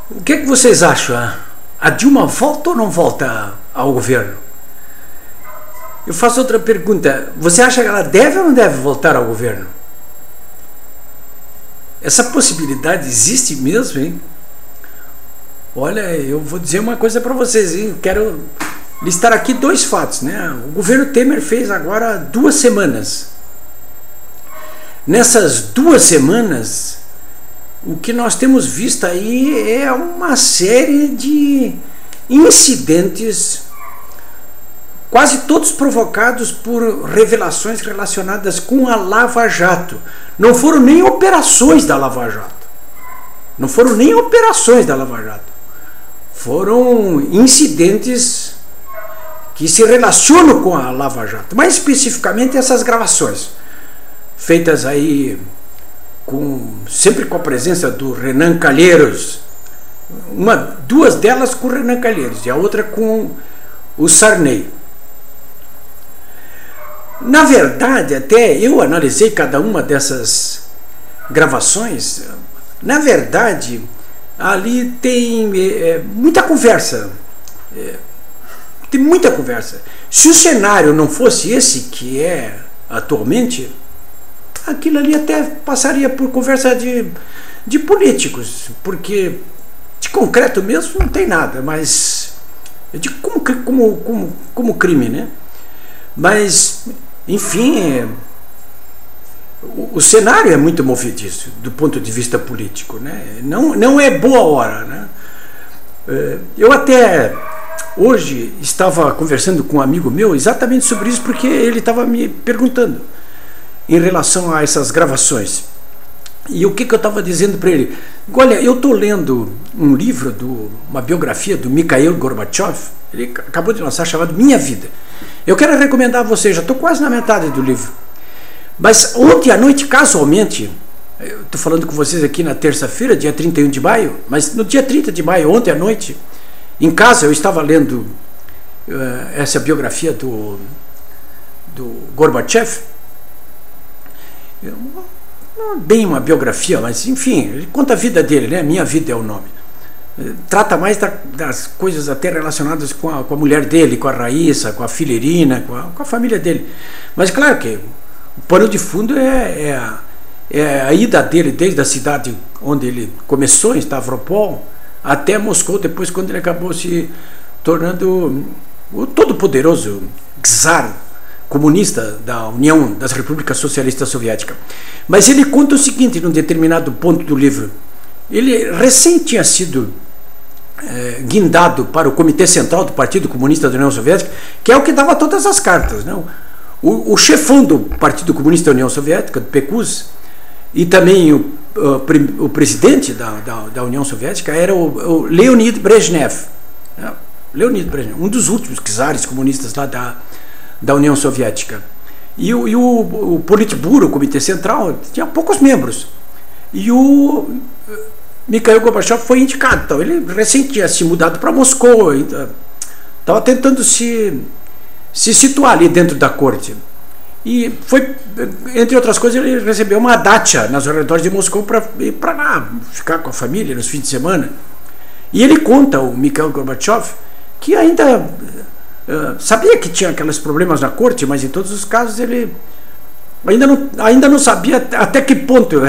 O que é que vocês acham? A Dilma volta ou não volta ao governo? Eu faço outra pergunta. Você acha que ela deve ou não deve voltar ao governo? Essa possibilidade existe mesmo, hein? Olha, eu vou dizer uma coisa para vocês, hein? Eu quero listar aqui dois fatos, né? O governo Temer fez agora 2 semanas. Nessas 2 semanas, o que nós temos visto aí é uma série de incidentes, quase todos provocados por revelações relacionadas com a Lava Jato. Não foram nem operações da Lava Jato. Não foram nem operações da Lava Jato. Foram incidentes que se relacionam com a Lava Jato. Mais especificamente essas gravações, feitas aí sempre com a presença do Renan Calheiros. 2 delas com o Renan Calheiros e a outra com o Sarney. Na verdade, até eu analisei cada uma dessas gravações. Na verdade, ali tem muita conversa. Tem muita conversa. Se o cenário não fosse esse que é atualmente, aquilo ali até passaria por conversa de políticos, porque de concreto mesmo não tem nada, mas de como crime, né? Mas, enfim, o cenário é muito movediço do ponto de vista político, né? Não é boa hora, né? Eu até hoje estava conversando com um amigo meu exatamente sobre isso, porque ele estava me perguntando em relação a essas gravações. E o que eu estava dizendo para ele? Olha, eu estou lendo um livro, uma biografia do Mikhail Gorbachev, ele acabou de lançar, chamado Minha Vida. Eu quero recomendar a você, já estou quase na metade do livro. Mas ontem à noite, casualmente, eu estou falando com vocês aqui na terça-feira, dia 31 de maio, mas no dia 30 de maio, ontem à noite, em casa eu estava lendo essa biografia do Gorbachev. Não é bem uma biografia, mas enfim, ele conta a vida dele, né? Minha Vida é o nome. Trata mais das coisas até relacionadas com a mulher dele, com a Raíssa, com a filha Irina, com a família dele. Mas claro que o pano de fundo é a ida dele desde a cidade onde ele começou, em Stavropol, até Moscou, depois quando ele acabou se tornando o todo-poderoso czar comunista da União das Repúblicas Socialistas Soviéticas. Mas ele conta o seguinte, num determinado ponto do livro. Ele recém tinha sido guindado para o Comitê Central do Partido Comunista da União Soviética, que é o que dava todas as cartas, não? O chefão do Partido Comunista da União Soviética, do PQS, e também o presidente da União Soviética era o Leonid Brezhnev. Leonid Brezhnev, um dos últimos czares comunistas lá da União Soviética. E o Politburo, o Comitê Central, tinha poucos membros. E o Mikhail Gorbachev foi indicado. Então, ele recém tinha se mudado para Moscou, estava tentando se situar ali dentro da corte. E foi, entre outras coisas, ele recebeu uma dacha nas arredores de Moscou para ir para lá, ficar com a família nos fins de semana. E ele conta, o Mikhail Gorbachev, que ainda sabia que tinha aqueles problemas na corte, mas em todos os casos ele ainda não sabia até que ponto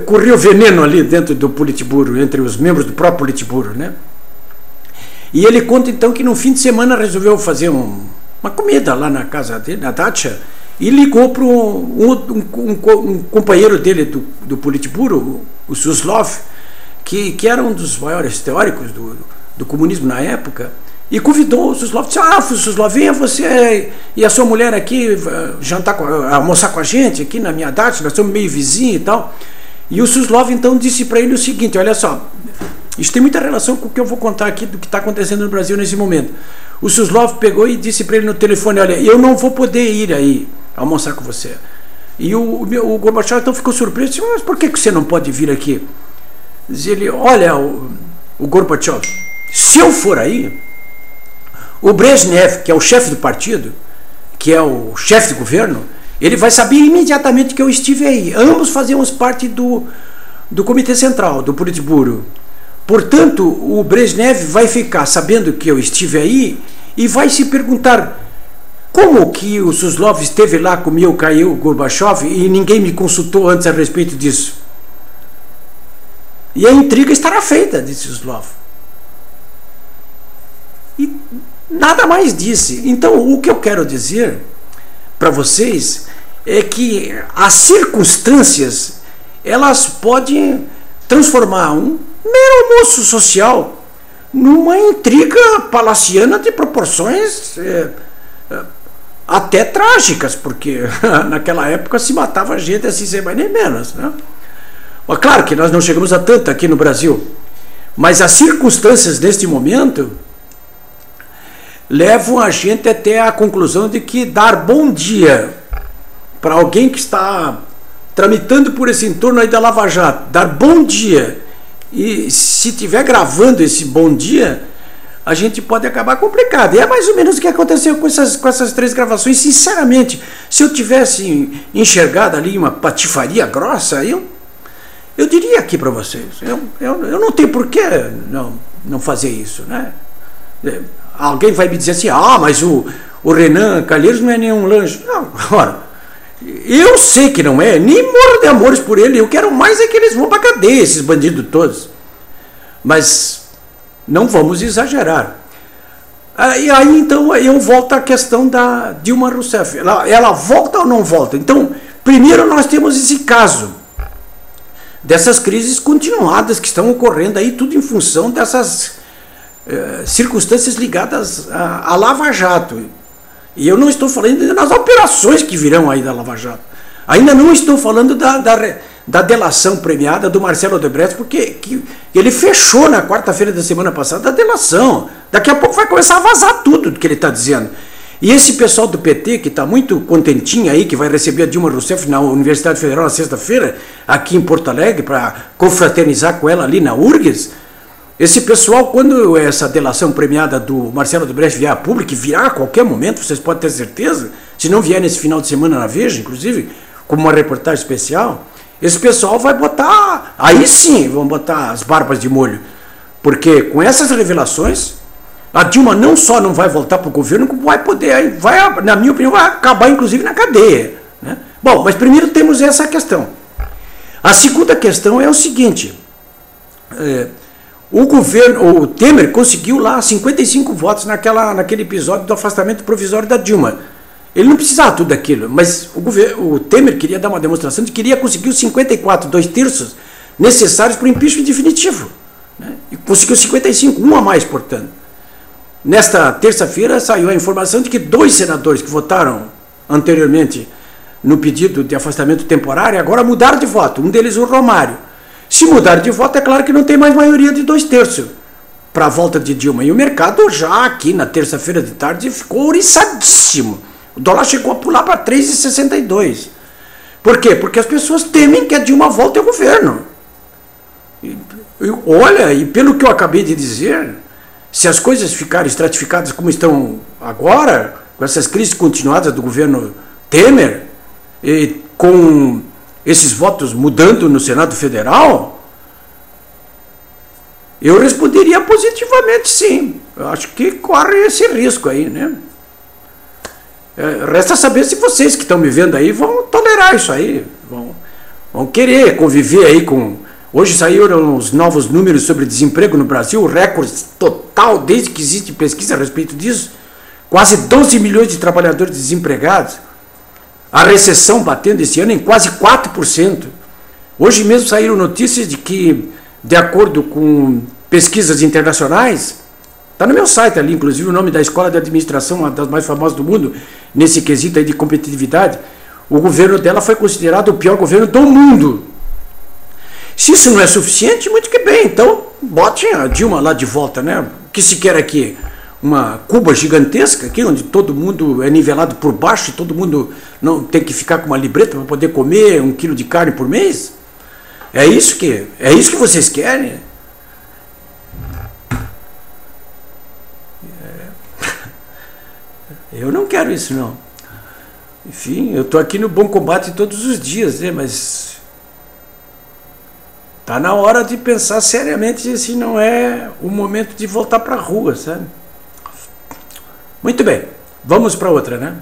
corria o veneno ali dentro do Politburo, entre os membros do próprio Politburo, né? E ele conta então que no fim de semana resolveu fazer uma comida lá na casa dele, na dacha, e ligou para um companheiro dele do Politburo, o Suslov, que era um dos maiores teóricos do comunismo na época, e convidou o Suslov, disse: Suslov, venha você e a sua mulher aqui almoçar com a gente aqui na minha dacha, nós somos meio vizinhos e tal. E o Suslov então disse para ele o seguinte: olha só, isso tem muita relação com o que eu vou contar aqui do que está acontecendo no Brasil nesse momento. O Suslov pegou e disse para ele no telefone: olha, eu não vou poder ir aí almoçar com você. E o Gorbachev então ficou surpreso, disse: mas por que você não pode vir aqui? Diz ele: olha, o Gorbachev, se eu for aí, o Brezhnev, que é o chefe do partido, que é o chefe do governo, ele vai saber imediatamente que eu estive aí. Ambos fazíamos parte do Comitê Central, do Politburo. Portanto, o Brezhnev vai ficar sabendo que eu estive aí e vai se perguntar como que o Suslov esteve lá com Mikhail Gorbachev e ninguém me consultou antes a respeito disso. E a intriga estará feita, disse Suslov. E nada mais disse. Então, o que eu quero dizer para vocês é que as circunstâncias, elas podem transformar um mero almoço social numa intriga palaciana de proporções até trágicas, porque naquela época se matava gente assim sem mais nem menos, né? Mas claro que nós não chegamos a tanto aqui no Brasil, mas as circunstâncias neste momento levam a gente até a conclusão de que dar bom dia para alguém que está tramitando por esse entorno aí da Lava Jato, dar bom dia, e se estiver gravando esse bom dia, a gente pode acabar complicado. E é mais ou menos o que aconteceu com essas 3 gravações. Sinceramente, se eu tivesse enxergado ali uma patifaria grossa, eu diria aqui para vocês, eu não tenho por que não fazer isso, né? Alguém vai me dizer assim, mas o Renan Calheiros não é nenhum lanche. Não, ora, eu sei que não é, nem morro de amores por ele, eu quero mais é que eles vão para cadeia, esses bandidos todos. Mas não vamos exagerar. E aí então eu volto à questão da Dilma Rousseff. Ela volta ou não volta? Então, primeiro nós temos esse caso dessas crises continuadas que estão ocorrendo aí, tudo em função dessas circunstâncias ligadas à Lava Jato. E eu não estou falando das operações que virão aí da Lava Jato. Ainda não estou falando da delação premiada do Marcelo Odebrecht, porque ele fechou na quarta-feira da semana passada a delação. Daqui a pouco vai começar a vazar tudo do que ele está dizendo. E esse pessoal do PT, que está muito contentinho aí, que vai receber a Dilma Rousseff na Universidade Federal na sexta-feira, aqui em Porto Alegre, para confraternizar com ela ali na URGS, esse pessoal, quando essa delação premiada do Marcelo Odebrecht vier a público, virá a qualquer momento, vocês podem ter certeza, se não vier nesse final de semana na Veja, inclusive, como uma reportagem especial, esse pessoal vai botar, aí sim, vão botar as barbas de molho, porque com essas revelações, a Dilma não só não vai voltar para o governo, como vai poder, na minha opinião, vai acabar inclusive na cadeia, né? Bom, mas primeiro temos essa questão. A segunda questão é o seguinte, o Temer conseguiu lá 55 votos naquele episódio do afastamento provisório da Dilma. Ele não precisava tudo aquilo, mas o Temer queria dar uma demonstração de que queria conseguir os 54, 2/3 necessários para o impeachment definitivo, né? E conseguiu 55, um a mais, portanto. Nesta terça-feira saiu a informação de que 2 senadores que votaram anteriormente no pedido de afastamento temporário agora mudaram de voto. Um deles, o Romário. Se mudar de voto, é claro que não tem mais maioria de 2/3 para a volta de Dilma. E o mercado já aqui na terça-feira de tarde ficou ouriçadíssimo. O dólar chegou a pular para 3,62. Por quê? Porque as pessoas temem que a Dilma volte ao governo. Olha, e pelo que eu acabei de dizer, se as coisas ficarem estratificadas como estão agora, com essas crises continuadas do governo Temer, e com esses votos mudando no Senado Federal, eu responderia positivamente sim. Eu acho que corre esse risco aí, né? Resta saber se vocês que estão me vendo aí vão tolerar isso aí, vão querer conviver aí com... Hoje saíram os novos números sobre desemprego no Brasil, o recorde total desde que existe pesquisa a respeito disso, quase 12 milhões de trabalhadores desempregados, a recessão batendo esse ano em quase 4%. Hoje mesmo saíram notícias de que, de acordo com pesquisas internacionais, está no meu site ali, inclusive o nome da escola de administração, uma das mais famosas do mundo, nesse quesito aí de competitividade, o governo dela foi considerado o pior governo do mundo. Se isso não é suficiente, muito que bem, então bote a Dilma lá de volta, né? O que se quer aqui? Uma Cuba gigantesca, aqui, onde todo mundo é nivelado por baixo e todo mundo não tem que ficar com uma libreta para poder comer 1 quilo de carne por mês? É isso que vocês querem? Eu não quero isso, não. Enfim, eu estou aqui no bom combate todos os dias, né? Mas Tá na hora de pensar seriamente se não é o momento de voltar para a rua, sabe? Muito bem, vamos para outra, né?